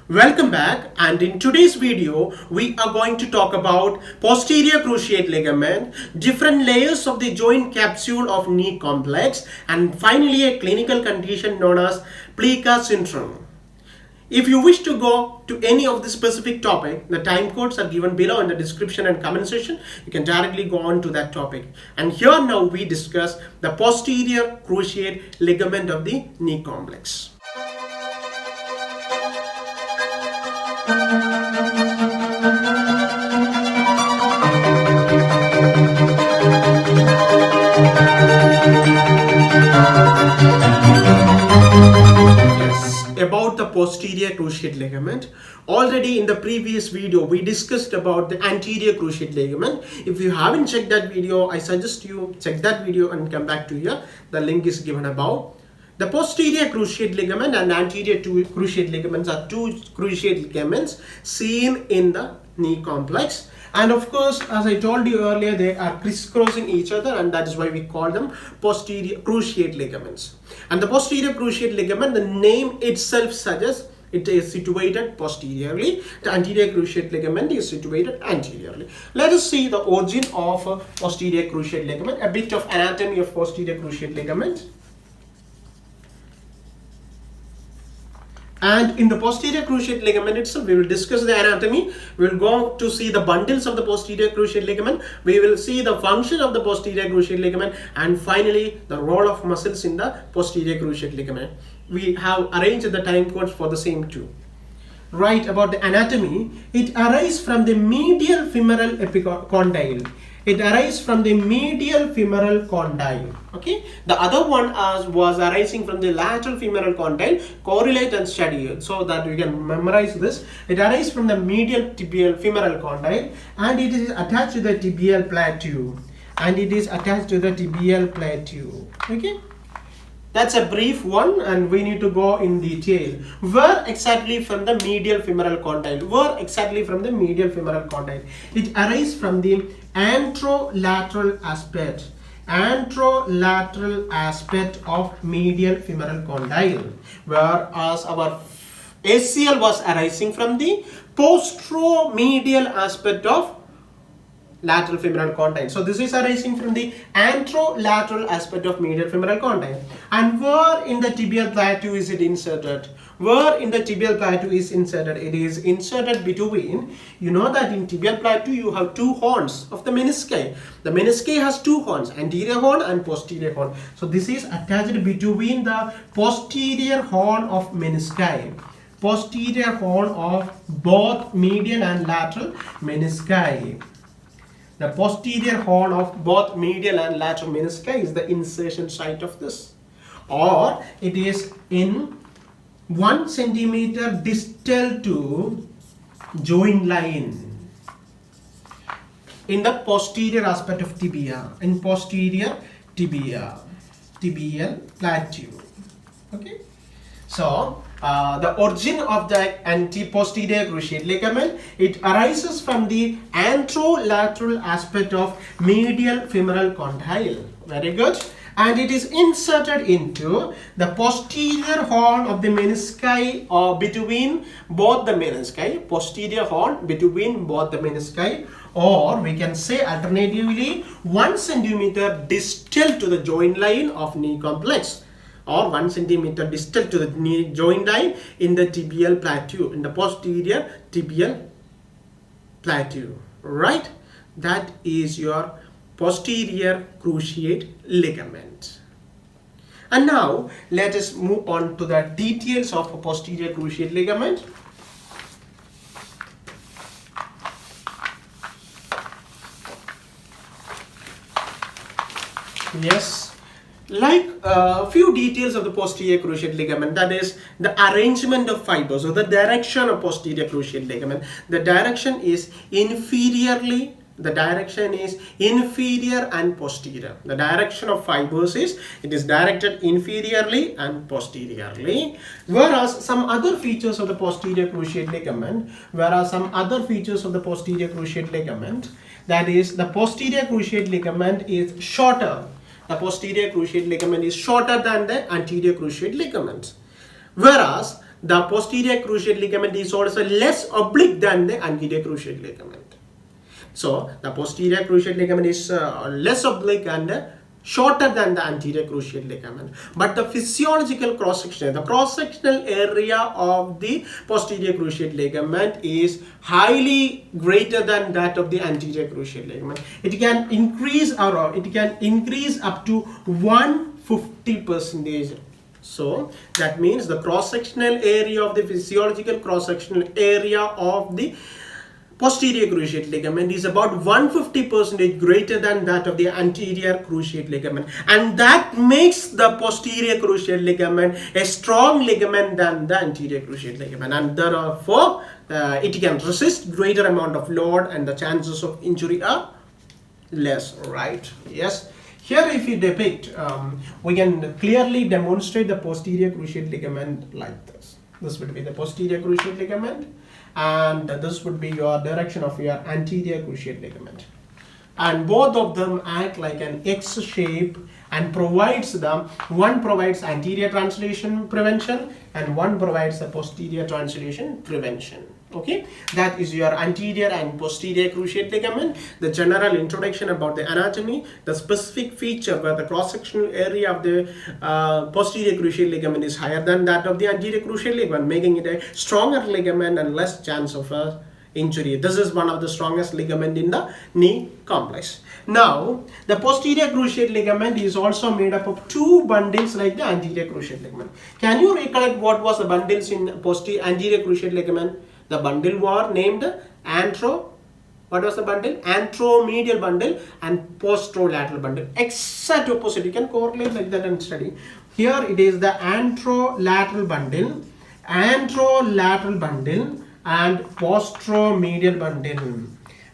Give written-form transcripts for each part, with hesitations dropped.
Welcome back, and in today's video we are going to talk about posterior cruciate ligament, different layers of the joint capsule of knee complex, and finally a clinical condition known as Plica syndrome. If you wish to go to any of the specific topic, the time codes are given below in the description and comment section. You can directly go on to that topic. And here now we discuss the posterior cruciate ligament of the knee complex. About the posterior cruciate ligament, already in the previous video we discussed about the anterior cruciate ligament. If you haven't checked that video, I suggest you check that video and come back to here. The link is given above. The posterior cruciate ligament and anterior cruciate ligaments are two cruciate ligaments seen in the knee complex, and of course, as I told you earlier, they are crisscrossing each other, and that is why we call them posterior cruciate ligaments. And the posterior cruciate ligament, the name itself suggests it is situated posteriorly. The anterior cruciate ligament is situated anteriorly. Let us see the origin of posterior cruciate ligament, a bit of anatomy of posterior cruciate ligament. And in the posterior cruciate ligament itself, we will discuss the anatomy. We will go to see the bundles of the posterior cruciate ligament. We will see the function of the posterior cruciate ligament, and finally the role of muscles in the posterior cruciate ligament. We have arranged the time codes for the same too. Right, about the anatomy, it arises from the medial femoral condyle. It arises from the medial femoral condyle. Okay, the other one was arising from the lateral femoral condyle. Correlate and study it so that you can memorize this. It arises from the medial tibial femoral condyle, and it is attached to the tibial plateau. Okay. That's a brief one, and we need to go in detail. Where exactly from the medial femoral condyle? It arises from the anterolateral aspect. Of medial femoral condyle, whereas our ACL was arising from the posteromedial aspect of lateral femoral condyle. So this is arising from the anterolateral aspect of medial femoral condyle. And where in the tibial plateau is it inserted? It is inserted between, you know that in tibial plateau you have two horns of the menisci. The menisci has two horns, anterior horn and posterior horn. So this is attached between the posterior horn of menisci. Posterior horn of both medial and lateral menisci. The posterior horn of both medial and lateral menisci is the insertion site of this, or it is in 1 centimeter distal to joint line in the posterior aspect of tibia, in posterior tibial plateau. Okay, so the origin of the posterior cruciate ligament, it arises from the anterolateral aspect of medial femoral condyle. Very good. And it is inserted into the posterior horn of the menisci, or between both the menisci, posterior horn between both the menisci, or we can say alternatively 1 centimeter distal to the joint line of knee complex, or 1 centimeter distal to the knee joint line in the tibial plateau, in the posterior tibial plateau. Right? That is your posterior cruciate ligament. And now let us move on to the details of a posterior cruciate ligament. Yes, like a few details of the posterior cruciate ligament, that is the arrangement of fibers, or the direction of posterior cruciate ligament. The direction is inferior and posterior. The direction of fibers is, it is directed inferiorly and posteriorly. Whereas some other features of the posterior cruciate ligament, that is the posterior cruciate ligament is shorter. The posterior cruciate ligament is shorter than the anterior cruciate ligament. Whereas the posterior cruciate ligament is also less oblique than the anterior cruciate ligament. So the posterior cruciate ligament is less oblique and shorter than the anterior cruciate ligament, but the physiological cross-section, the cross-sectional area of the posterior cruciate ligament is highly greater than that of the anterior cruciate ligament. It can increase up to 150%. So that means the cross-sectional area of the physiological cross-sectional area of the posterior cruciate ligament is about 150% greater than that of the anterior cruciate ligament, and that makes the posterior cruciate ligament a strong ligament than the anterior cruciate ligament, and therefore it can resist greater amount of load and the chances of injury are less, right? Yes. Here if you depict, we can clearly demonstrate the posterior cruciate ligament like this. This would be the posterior cruciate ligament, and this would be your direction of your anterior cruciate ligament, and both of them act like an X shape and provides one provides anterior translation prevention and one provides the posterior translation prevention. Okay, that is your anterior and posterior cruciate ligament, the general introduction about the anatomy, the specific feature where the cross-sectional area of the posterior cruciate ligament is higher than that of the anterior cruciate ligament, making it a stronger ligament and less chance of injury. This is one of the strongest ligament in the knee complex. Now, the posterior cruciate ligament is also made up of two bundles like the anterior cruciate ligament. Can you recollect what was the bundles in anterior cruciate ligament? The bundle was named what was the bundle? Anteromedial bundle and posterolateral bundle. Exact opposite. You can correlate like that and study. Here it is the anterolateral bundle and posteromedial bundle.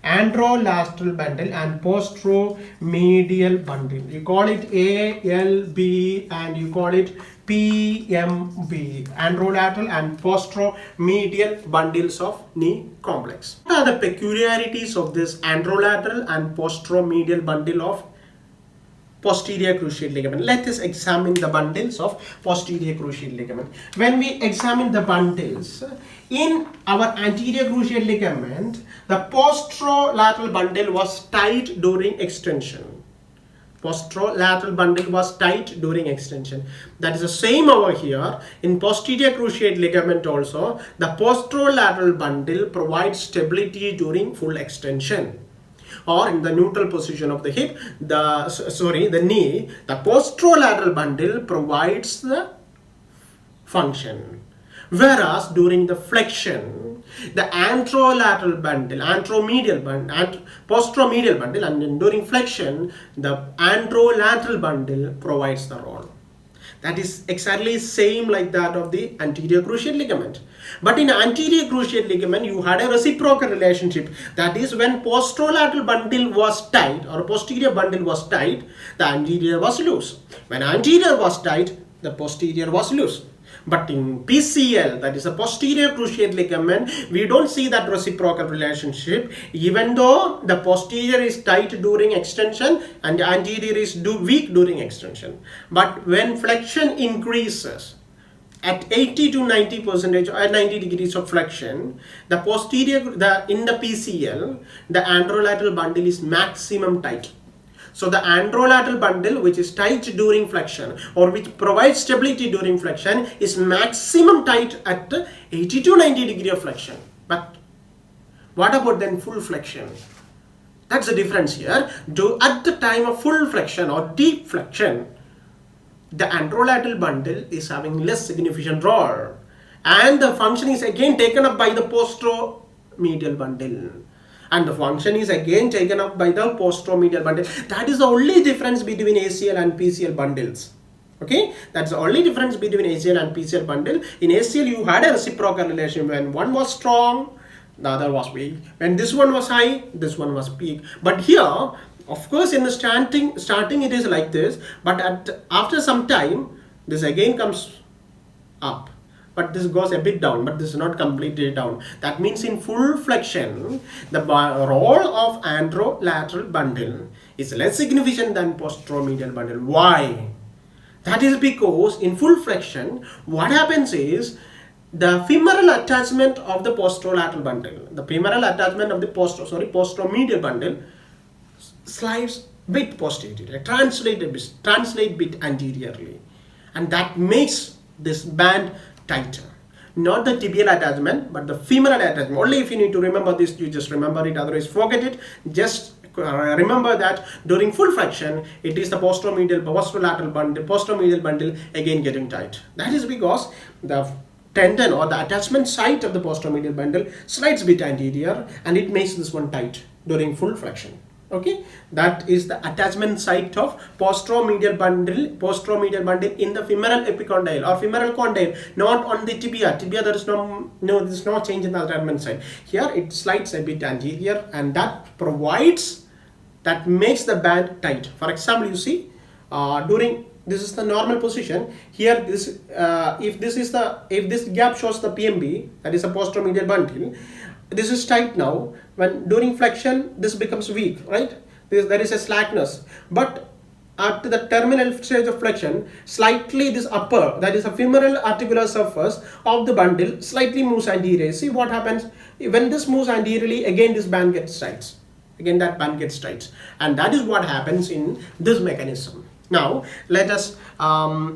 Anterolateral bundle and posteromedial bundle. You call it ALB and you call it PMB, anterolateral and posteromedial bundles of knee complex. What are the peculiarities of this anterolateral and posteromedial bundle of posterior cruciate ligament? Let us examine the bundles of posterior cruciate ligament. When we examine the bundles in our anterior cruciate ligament, the posterolateral bundle was tight during extension. Posterolateral bundle was tight during extension. That is the same over here. In posterior cruciate ligament also, the posterolateral bundle provides stability during full extension. Or in the neutral position of the hip, the knee, the posterolateral bundle provides the function. Whereas during the flexion, the posteromedial bundle, and during flexion, the anterolateral bundle provides the role. That is exactly same like that of the anterior cruciate ligament. But in anterior cruciate ligament, you had a reciprocal relationship. That is, when posterolateral bundle was tight or posterior bundle was tight, the anterior was loose. When anterior was tight, the posterior was loose. But in PCL, that is a posterior cruciate ligament, we don't see that reciprocal relationship, even though the posterior is tight during extension and the anterior is weak during extension. But when flexion increases at 80 to 90% or 90 degrees of flexion, the posterior, in the PCL, the anterolateral bundle is maximum tight. So the anterolateral bundle, which is tight during flexion or which provides stability during flexion, is maximum tight at 80 to 90 degree of flexion. But what about then full flexion? That's the difference here. At the time of full flexion or deep flexion, the anterolateral bundle is having less significant role, and the function is again taken up by the posteromedial bundle. And the function is again taken up by the posteromedial bundle. That is the only difference between ACL and PCL bundles. Okay, that's the only difference between ACL and PCL bundle. In ACL, you had a reciprocal relation. When one was strong, the other was weak. When this one was high, this one was weak. But here, of course, in the starting it is like this. But after some time, this again comes up. But this goes a bit down, but this is not completely down. That means in full flexion, the role of anterolateral bundle is less significant than posteromedial bundle. Why? That is because in full flexion, what happens is the femoral attachment of the posterolateral bundle, the femoral attachment of the posteromedial bundle slides bit posteriorly, translate bit anteriorly, and that makes this band tighter. Not the tibial attachment, but the femoral attachment. Only if you need to remember this, you just remember it, otherwise forget it. Just remember that during full flexion, it is the posterolateral bundle, posteromedial bundle again getting tight. That is because the tendon or the attachment site of the posteromedial bundle slides a bit anterior, and it makes this one tight during full flexion. Okay, that is the attachment site of posteromedial bundle in the femoral epicondyle or femoral condyle, not on the tibia. Tibia, there is no change in the attachment site. Here it slides a bit anterior, and that makes the band tight. For example, you see during this is the normal position. Here this if this gap shows the PMB, that is a posteromedial bundle, this is tight now. When during flexion this becomes weak, right? There is a slackness, but at the terminal stage of flexion, slightly this upper, that is a femoral articular surface of the bundle, slightly moves anteriorly. See what happens when this moves anteriorly, again this band gets tight. Again that band gets tight, and that is what happens in this mechanism. Now let us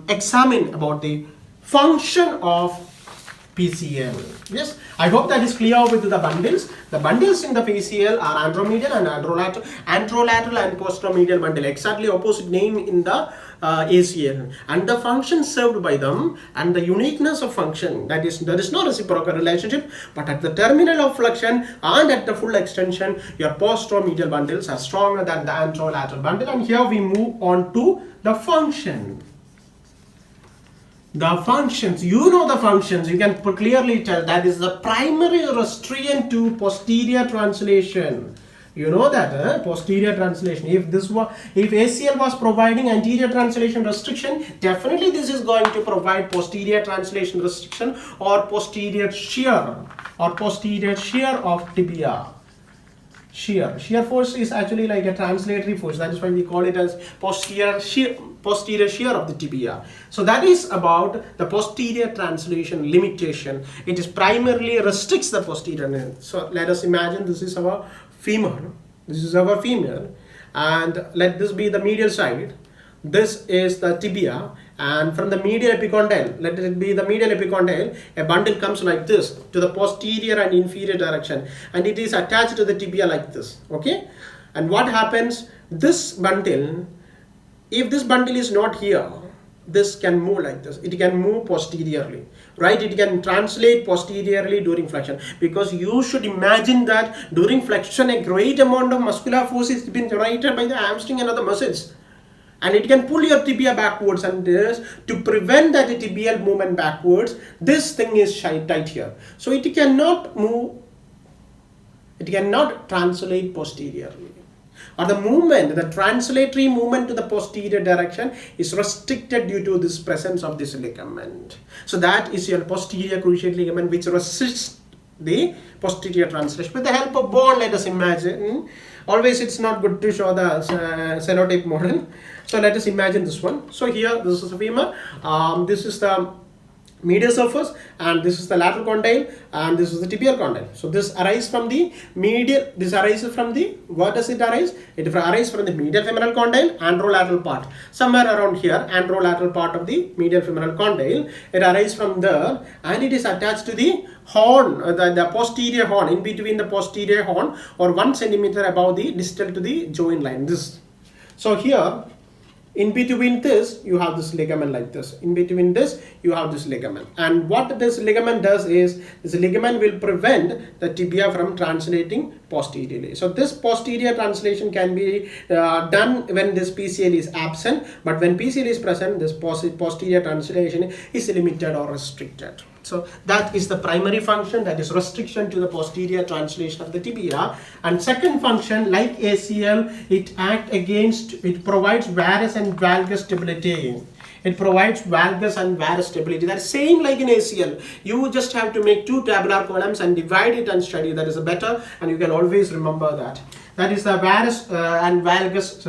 examine about the function of PCL. Yes, I hope that is clear with the bundles. The bundles in the PCL are anteromedial and anterolateral and posteromedial bundle, exactly opposite name in the ACL, and the function served by them and the uniqueness of function, that is, there is no reciprocal relationship, but at the terminal of flexion and at the full extension, your posteromedial bundles are stronger than the anterolateral bundle. And here we move on to the function. The functions, you know the functions, you can clearly tell that is the primary restraint to posterior translation. You know that posterior translation. If ACL was providing anterior translation restriction, definitely this is going to provide posterior translation restriction or posterior shear of tibia. Shear force is actually like a translatory force. That is why we call it as posterior shear of the tibia. So that is about the posterior translation limitation. It is primarily restricts the posterior. So let us imagine this is our femur. This is our femur, and let this be the medial side. This is the tibia, and from the medial epicondyle, let it be the medial epicondyle, a bundle comes like this to the posterior and inferior direction, and it is attached to the tibia like this. Okay, and what happens, this bundle, if this bundle is not here, this can move like this. It can move posteriorly, right? It can translate posteriorly during flexion, because you should imagine that during flexion a great amount of muscular force is being generated by the hamstring and other muscles, and it can pull your tibia backwards, and this, to prevent that tibial movement backwards, this thing is tight here, so it cannot move, it cannot translate posteriorly, or the movement, the translatory movement to the posterior direction is restricted due to this presence of this ligament. So that is your posterior cruciate ligament, which restricts the posterior translation. With the help of bone, let us imagine, always it's not good to show the cenotype model. So let us imagine this one. So here, this is the femur, this is the medial surface, and this is the lateral condyle, and this is the tibial condyle. So this arises from the medial, this arises from the, what does it arise? It arises from the medial femoral condyle, anterolateral part, somewhere around here, anterolateral part of the medial femoral condyle. It arises from there, and it is attached to the horn, the posterior horn, in between the posterior horn, or 1 centimeter above the distal to the joint line. This. So here, in between this, you have this ligament like this. In between this, you have this ligament. And what this ligament does is, this ligament will prevent the tibia from translating posteriorly. So this posterior translation can be done when this PCL is absent, but when PCL is present, this posterior translation is limited or restricted. So that is the primary function, that is restriction to the posterior translation of the tibia. And second function, like ACL, it provides varus and valgus stability. It provides valgus and varus stability. That's same like in ACL. You just have to make 2 tabular columns and divide it and study. That is better, and you can always remember that. That is the varus and valgus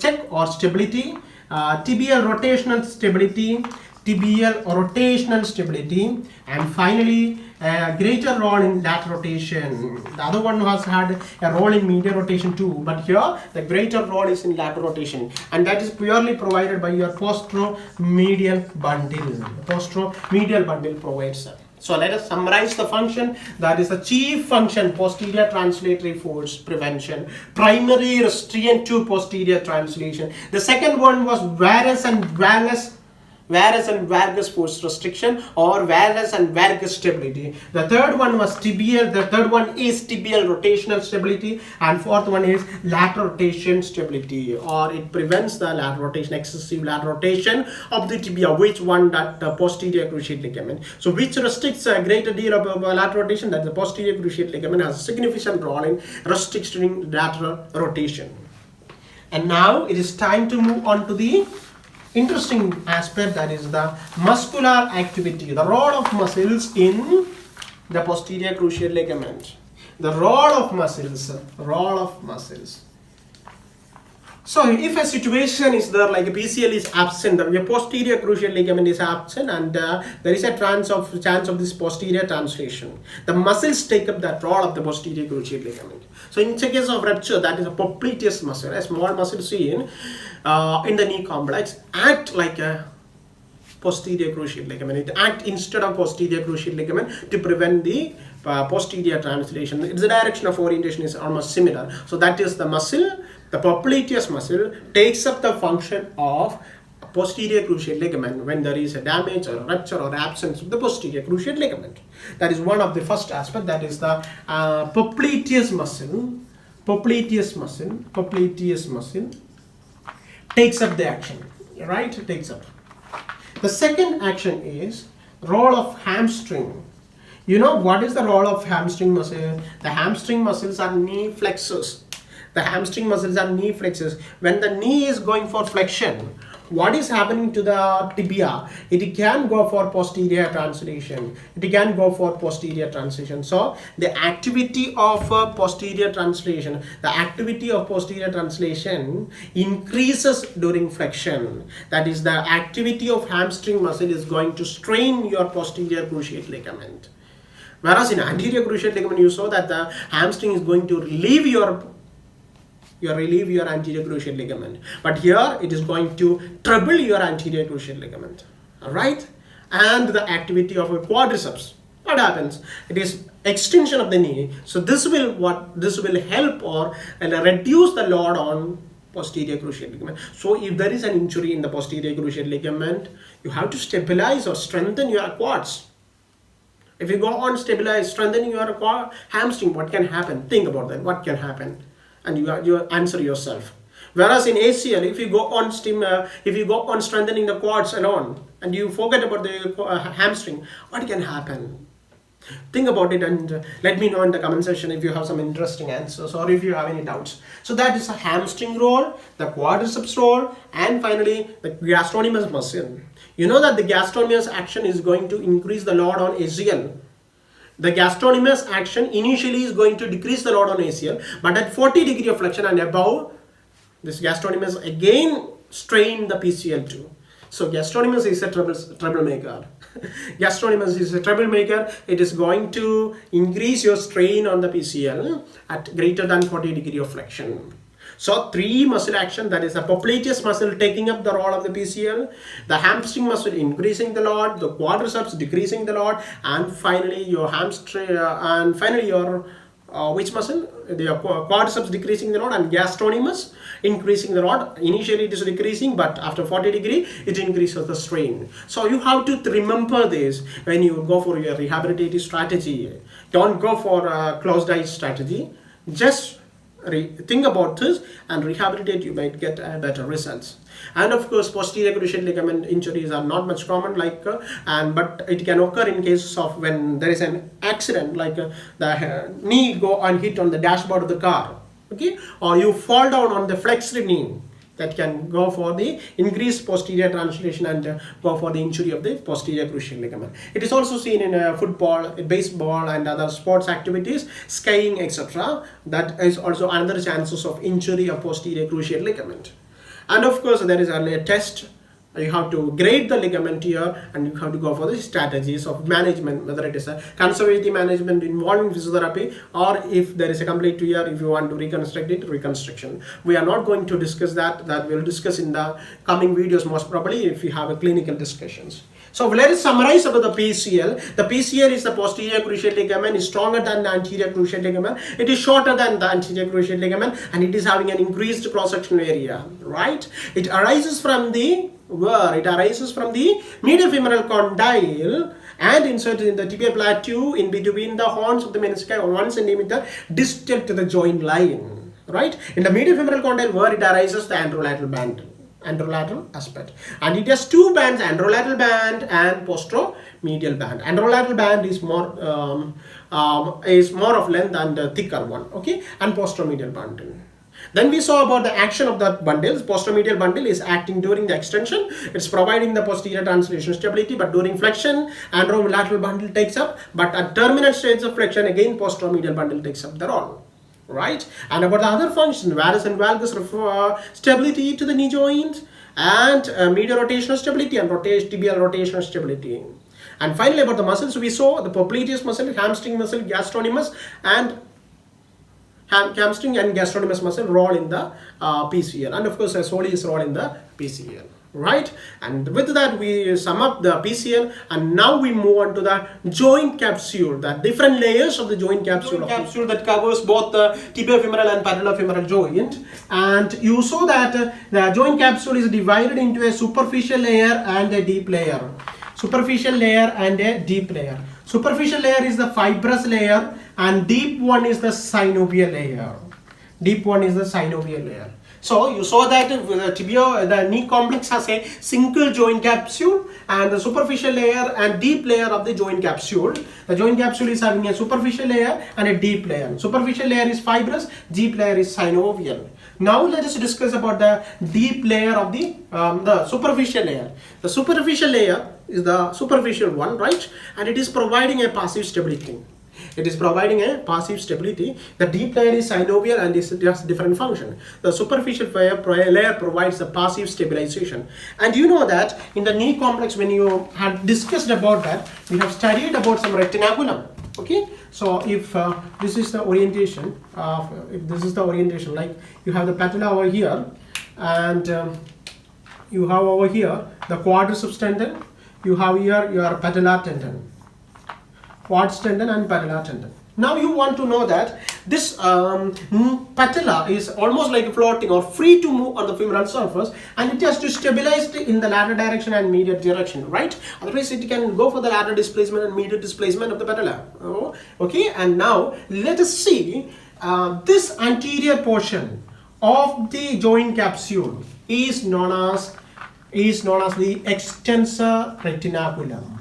check or stability, tibial rotational stability, tibial rotational stability, and finally a greater role in lateral rotation. The other one has had a role in medial rotation too, but here the greater role is in lateral rotation, and that is purely provided by your posteromedial bundle. The posteromedial bundle provides that. So let us summarize the function. That is the chief function, posterior translatory force prevention, primary restraint to posterior translation. The second one was varus and valgus force restriction, or varus and valgus stability. The third one was tibial. The third one is tibial rotational stability, and fourth one is lateral rotation stability, or it prevents the lateral rotation, excessive lateral rotation of the tibia. Which one? That the posterior cruciate ligament. So which restricts a greater deal of lateral rotation? That the posterior cruciate ligament has a significant role in restricting lateral rotation. And now it is time to move on to the interesting aspect, that is the muscular activity, the role of muscles in the posterior cruciate ligament. The role of muscles. So if a situation is there, like a PCL is absent, the posterior cruciate ligament is absent, and there is a chance of this posterior translation, the muscles take up that role of the posterior cruciate ligament. So in case of rupture, that is a popliteus muscle, a small muscle seen in the knee complex, act like a posterior cruciate ligament. It acts instead of posterior cruciate ligament to prevent the posterior translation. Its direction of orientation is almost similar. So that is the muscle, the popliteus muscle takes up the function of posterior cruciate ligament when there is a damage or a rupture or absence of the posterior cruciate ligament. That is one of the first aspect, that is the popliteus muscle. Popliteus muscle takes up the action, right? It takes up. The second action is role of hamstring. You know what is the role of hamstring muscle? The hamstring muscles are knee flexors. When the knee is going for flexion, what is happening to the tibia? It can go for posterior translation. So the activity of posterior translation, increases during flexion. That is, the activity of hamstring muscle is going to strain your posterior cruciate ligament. Whereas in anterior cruciate ligament, you saw that the hamstring is going to relieve your anterior cruciate ligament, but here it is going to trouble your anterior cruciate ligament. All right, and the activity of a quadriceps, what happens? It is extension of the knee. So this will help or reduce the load on posterior cruciate ligament. So if there is an injury in the posterior cruciate ligament, you have to stabilize or strengthen your quads. If you go on strengthening your hamstring, what can happen? Think about that. What can happen? And you answer yourself. Whereas in ACL, if you go on strengthening the quads alone and you forget about the hamstring, what can happen? Think about it and let me know in the comment section if you have some interesting answers or if you have any doubts. So that is a hamstring role, the quadriceps role, and finally the gastrocnemius muscle. You know that the gastrocnemius action is going to increase the load on ACL. The gastrocnemius action initially is going to decrease the load on ACL, but at 40 degree of flexion and above, this gastrocnemius again strain the PCL too. So gastrocnemius is a troublemaker. Gastrocnemius is a troublemaker. It is going to increase your strain on the PCL at greater than 40 degree of flexion. So three muscle action, that is the popliteus muscle taking up the role of the PCL, the hamstring muscle increasing the load, the quadriceps decreasing the load, and finally your hamstring, which muscle? The quadriceps decreasing the load and gastrocnemius increasing the load. Initially it is decreasing, but after 40 degree it increases the strain. So you have to remember this when you go for your rehabilitative strategy. Don't go for a closed-eye strategy. Just think about this and rehabilitate, you might get better results. And of course posterior cruciate ligament injuries are not much common, but it can occur in cases of when there is an accident, like the knee go and hit on the dashboard of the car, okay, or you fall down on the flexed knee. That can go for the increased posterior translation and go for the injury of the posterior cruciate ligament. It is also seen in football, baseball, and other sports activities, skiing, etc. That is also another chances of injury of posterior cruciate ligament. And of course, there is a test You have to grade the ligament here, and you have to go for the strategies of management, whether it is a conservative management involving physiotherapy, or if there is a complete tear, if you want to reconstruct it, reconstruction. We are not going to discuss that. That we'll discuss in the coming videos most probably if we have a clinical discussions. So let us summarize about the PCL. The PCL is the posterior cruciate ligament, is stronger than the anterior cruciate ligament. It is shorter than the anterior cruciate ligament, and it is having an increased cross-sectional area, right? It arises from the where? It arises from the medial femoral condyle and inserted in the tibial plateau in between the horns of the menisci, 1 centimeter distal to the joint line, right? In the medial femoral condyle where it arises the anterolateral band. Anterolateral aspect, and it has two bands, anterolateral band and posteromedial band. Anterolateral band is more of length and the thicker one, okay, and posteromedial bundle. Then we saw about the action of that bundle. Posteromedial bundle is acting during the extension. It's providing the posterior translation stability, but during flexion, anterolateral bundle takes up. But at terminal stage of flexion, again posteromedial bundle takes up the role. Right, and about the other function, varus and valgus refer stability to the knee joint, and medial rotational stability and tibial rotational stability. And finally about the muscles, we saw the popliteus muscle, hamstring muscle, gastrocnemius, and hamstring and gastrocnemius muscle role in the PCL, and of course a soleus role in the PCL. Right, and with that we sum up the PCL, and now we move on to the joint capsule, the different layers of the joint capsule. That covers both the tibiofemoral and patellofemoral joint. And you saw that the joint capsule is divided into a superficial layer and a deep layer. Superficial layer and a deep layer. Superficial layer is the fibrous layer, and deep one is the synovial layer. Deep one is the synovial layer. So you saw that the knee complex has a single joint capsule, and the superficial layer and deep layer of the joint capsule. The joint capsule is having a superficial layer and a deep layer. Superficial layer is fibrous, deep layer is synovial. Now let us discuss about the deep layer of the superficial layer. The superficial layer is the superficial one, right? And it is providing a passive stability. It is providing a passive stability. The deep layer is synovial and it has different function. The superficial layer provides the passive stabilization. And you know that in the knee complex, when you had discussed about that, we have studied about some retinaculum. Okay, so if this is the orientation, like you have the patella over here, and you have over here the quadriceps tendon, you have here your patellar tendon. Quads tendon and patellar tendon. Now you want to know that this patella is almost like floating or free to move on the femoral surface, and it has to stabilize in the lateral direction and medial direction, right? Otherwise it can go for the lateral displacement and medial displacement of the patella. Oh, okay, and now let us see this anterior portion of the joint capsule is known as the extensor retinaculum.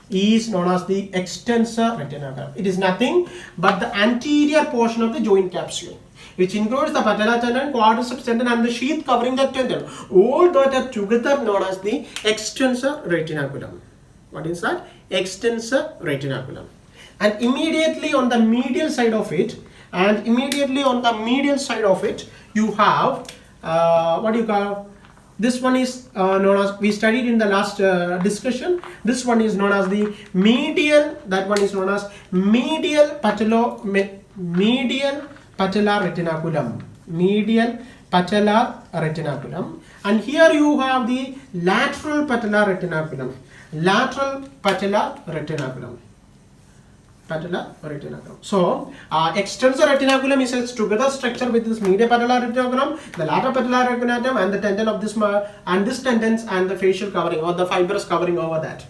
Is known as the extensor retinaculum. It is nothing but the anterior portion of the joint capsule, which includes the patellar tendon, quadriceps tendon, and the sheath covering the tendon. All that are together known as the extensor retinaculum. What is that? Extensor retinaculum. And immediately on the medial side of it, you have what do you call? This one is known as, we studied in the last discussion, this one is known as the medial, that one is known as medial patellar retinaculum. Medial patellar retinaculum. And here you have the lateral patellar retinaculum. Lateral patellar retinaculum. Patellar retinaculum. So, extensor retinaculum is a together structure with this medial patellar retinaculum, the lateral patellar retinaculum, and the tendon of this and this tendons and the facial covering or the fibrous covering over that.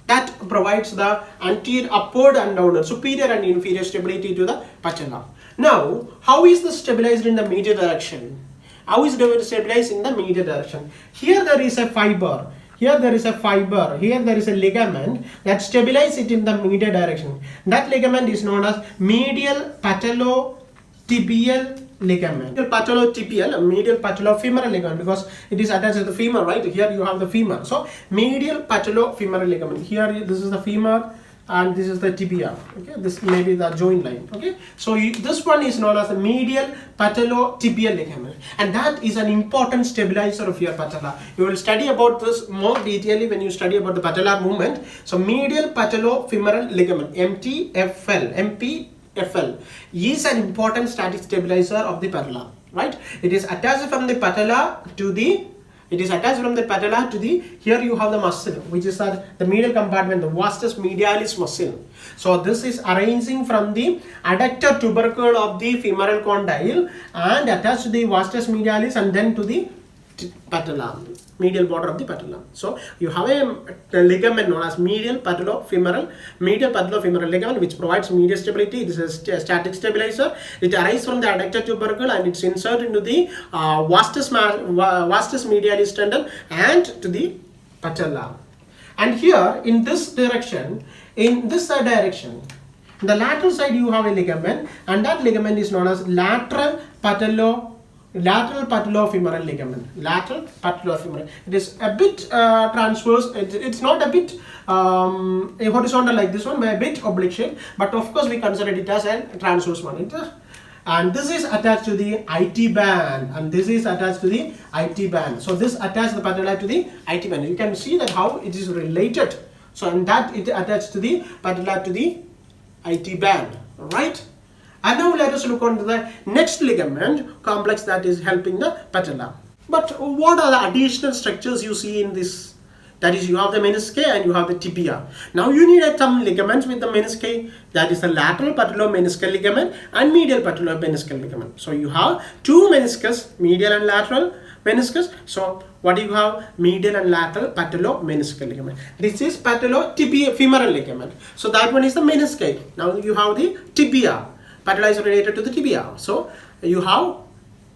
That provides the anterior, upward and downward, superior and inferior stability to the patella. Now, how is this stabilized in the medial direction? How is it stabilized in the medial direction? Here there is a fiber. Here there is a fiber, here there is a ligament that stabilizes it in the medial direction. That ligament is known as medial patellotibial ligament. Medial patellofemoral ligament, because it is attached to the femur, right? Here you have the femur. So medial patellofemoral ligament. Here this is the femur, and this is the tibia. Okay, this may be the joint line. Okay, so this one is known as the medial patello-tibial ligament, and that is an important stabilizer of your patella. You will study about this more detailedly when you study about the patellar movement. So medial patellofemoral ligament, MPFL is an important static stabilizer of the patella. Right? It is attached from the patella to the here you have the muscle, which is the medial compartment, the vastus medialis muscle. So this is arising from the adductor tubercle of the femoral condyle and attached to the vastus medialis and then to the patella, medial border of the patella. So you have a ligament known as medial patellofemoral ligament, which provides medial stability. It is a static stabilizer. It arises from the adductor tubercle and it's inserted into the vastus medialis tendon and to the patella. And here in this direction, in the lateral side you have a ligament, and that ligament is known as lateral patellofemoral ligament. It is a bit transverse. It's not a bit horizontal like this one, but a bit oblique shape. But of course, we consider it as a transverse one. And this is attached to the IT band, and this is attached to the IT band. So this attaches the patella to the IT band. You can see that how it is related. So and that it attached to the patella to the IT band, right? And now let us look on to the next ligament complex that is helping the patella. But what are the additional structures you see in this? That is, you have the menisci and you have the tibia. Now you need some ligaments with the menisci. That is the lateral patellomeniscal ligament and medial patellomeniscal ligament. So you have two meniscus, medial and lateral meniscus. So what do you have? Medial and lateral patellomeniscal ligament. This is patellofemoral ligament. So that one is the menisci. Now you have the tibia. Patella is related to the tibia. So you have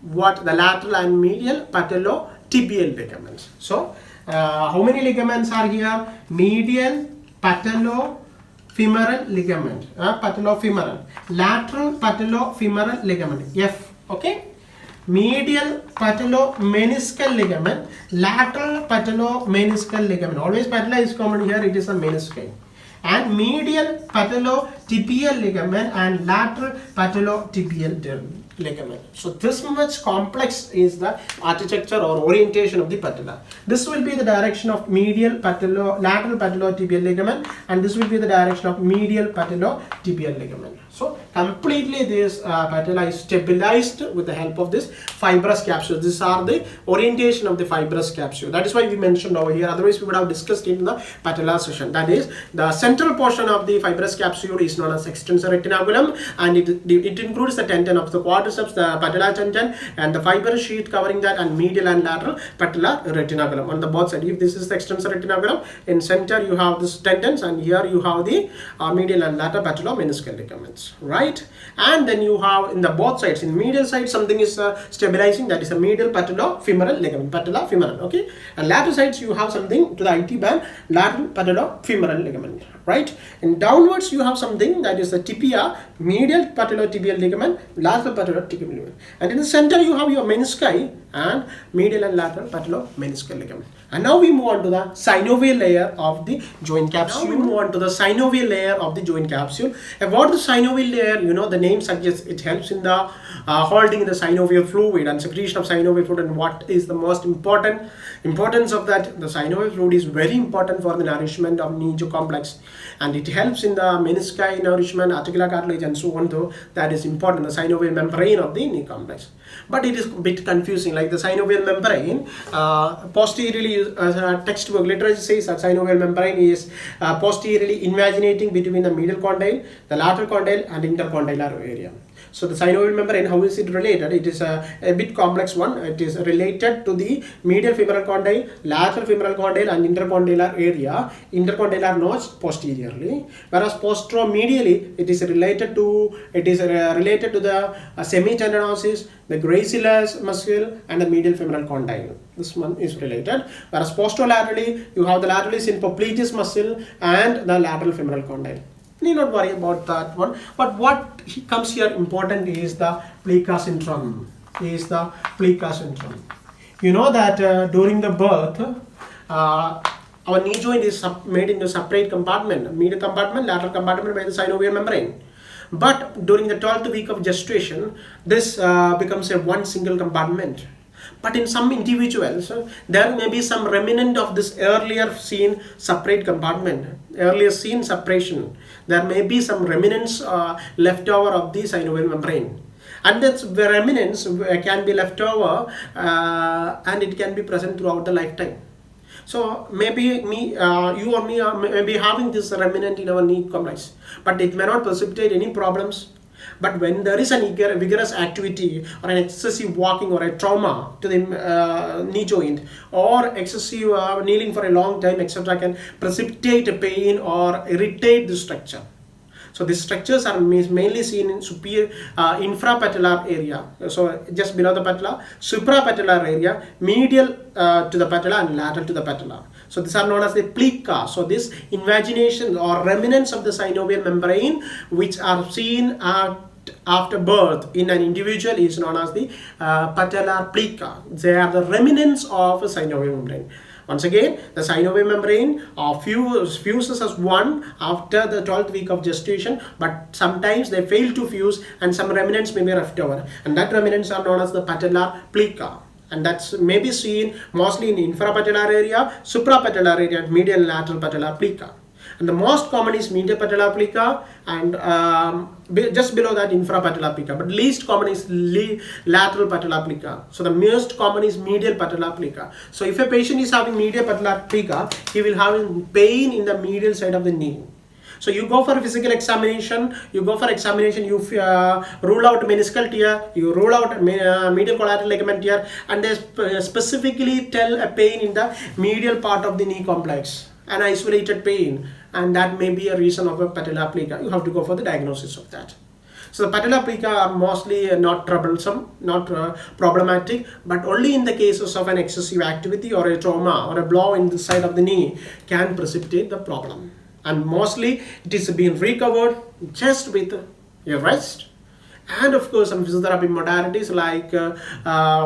what? The lateral and medial patellotibial ligaments. So how many ligaments are here? Medial patellofemoral ligament, patellofemoral, lateral patellofemoral ligament, F. Okay, medial patellomeniscal ligament, lateral patellomeniscal ligament. Always patella is common here. It is a menisci. And medial patellotibial ligament and lateral patellotibial ligament. So this much complex is the architecture or orientation of the patella. This will be the direction of lateral patellotibial ligament, and this will be the direction of medial patellotibial ligament. So completely this patella is stabilized with the help of this fibrous capsule. These are the orientation of the fibrous capsule. That is why we mentioned over here. Otherwise we would have discussed it in the patella session. That is, the central portion of the fibrous capsule is known as extensor retinaculum, and it includes the tendon of the quadriceps, the patellar tendon, and the fibrous sheet covering that, and medial and lateral patellar retinaculum on the both sides. If this is the extensor retinaculum, in center you have this tendons, and here you have the medial and lateral patellomeniscal ligaments, right? And then you have in the both sides, in medial side something is stabilizing, that is a medial patellofemoral ligament, patella femoral. Okay, and lateral sides you have something to the IT band, lateral patellofemoral ligament, right? And downwards you have something that is the tibia, medial patellotibial ligament, lateral patellotibial ligament, and in the center you have your menisci and medial and lateral patellomeniscal ligament. And now we move on to the synovial layer of the joint capsule. About the synovial layer, you know, the name suggests it helps in the holding the synovial fluid and secretion of synovial fluid. And what is the most importance of that? The synovial fluid is very important for the nourishment of knee complex, and it helps in the menisci nourishment, articular cartilage, and so on. Though that is important, the synovial membrane of the knee complex. But it is a bit confusing, like the synovial membrane posteriorly, textbook literature says that synovial membrane is posteriorly invaginating between the medial condyle, the lateral condyle, and intercondylar area. So the synovial membrane, how is it related? It is a bit complex one. It is related to the medial femoral condyle, lateral femoral condyle, and intercondylar area, intercondylar nodes posteriorly. Whereas posteromedially, it is related to the semitendinosus, the gracilis muscle, and the medial femoral condyle. This one is related. Whereas posterolaterally, you have the lateralis in popliteus muscle and the lateral femoral condyle. Need not worry about that one. But what comes here important is the Plica syndrome. You know that during the birth, our knee joint is made into separate compartment, medial compartment, lateral compartment by the synovial membrane. But during the 12th week of gestation, this becomes a one single compartment. But in some individuals, there may be some remnant of this earlier seen separate compartment, earlier seen separation. There may be some remnants left over of the synovial membrane. And that remnants can be left over and it can be present throughout the lifetime. So maybe you or me may be having this remnant in our knee complex, but it may not precipitate any problems. But when there is a vigorous activity or an excessive walking or a trauma to the knee joint or excessive kneeling for a long time, etc., can precipitate a pain or irritate the structure. So these structures are mainly seen in superior infrapatellar area, so just below the patella, suprapatellar area, medial to the patella and lateral to the patella. So these are known as the plica. So this invagination or remnants of the synovial membrane which are seen after birth in an individual is known as the patellar plica. They are the remnants of a synovial membrane. Once again, the synovial membrane fuses as one after the 12th week of gestation, but sometimes they fail to fuse and some remnants may be left over, and that remnants are known as the patellar plica. And that's may be seen mostly in infrapatellar area, suprapatellar area, and medial and lateral patellar plica. And the most common is medial patellar plica and just below that infrapatellar plica, but least common is lateral patellar plica. So the most common is medial patellar plica. So if a patient is having medial patellar plica, he will have pain in the medial side of the knee. So you go for a physical examination, you rule out meniscal tear, you rule out medial collateral ligament tear, and they specifically tell a pain in the medial part of the knee complex, an isolated pain, and that may be a reason of a patellar plica. You have to go for the diagnosis of that. So the patellar plica are mostly not troublesome, not problematic, but only in the cases of an excessive activity or a trauma or a blow in the side of the knee can precipitate the problem. And mostly it is being recovered just with a rest. And of course some physiotherapy modalities like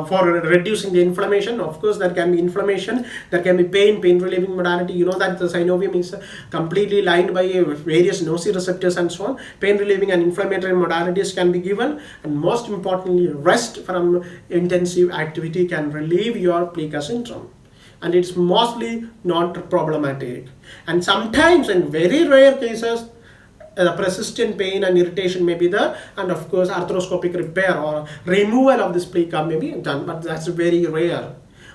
for reducing the inflammation. Of course there can be inflammation, there can be pain relieving modality. You know that the synovium is completely lined by various nociceptors and so on. Pain relieving and inflammatory modalities can be given, and most importantly rest from intensive activity can relieve your plica syndrome. And it's mostly not problematic. And sometimes in very rare cases the persistent pain and irritation may be there, and of course arthroscopic repair or removal of this plica may be done, but that's very rare.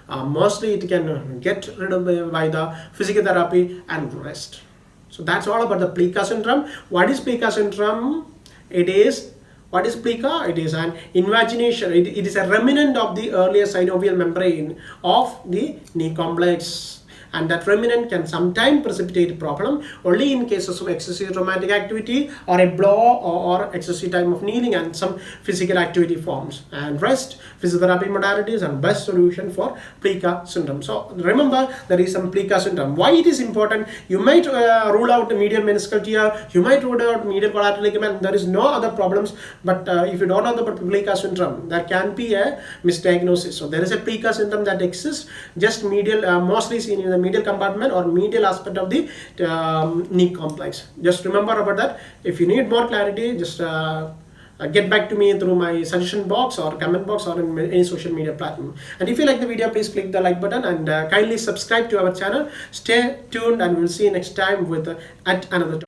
Mostly it can get rid of by the physical therapy and rest. So that's all about the plica syndrome. What is plica syndrome? What is plica? It is an invagination. It is a remnant of the earlier synovial membrane of the knee complex. And that remnant can sometimes precipitate a problem only in cases of excessive traumatic activity or a blow or excessive time of kneeling and some physical activity forms. And rest, physiotherapy modalities, and best solution for plica syndrome. So remember, there is some plica syndrome. Why it is important? You might rule out the medial meniscal tear, you might rule out medial collateral ligament. There is no other problems, but if you don't know the plica syndrome, there can be a misdiagnosis. So there is a plica syndrome that exists, just medial, mostly seen in the medial compartment or medial aspect of the knee complex. Just remember about that. If you need more clarity, just get back to me through my suggestion box or comment box or in any social media platform. And if you like the video, please click the like button and kindly subscribe to our channel. Stay tuned, and we'll see you next time with at another topic.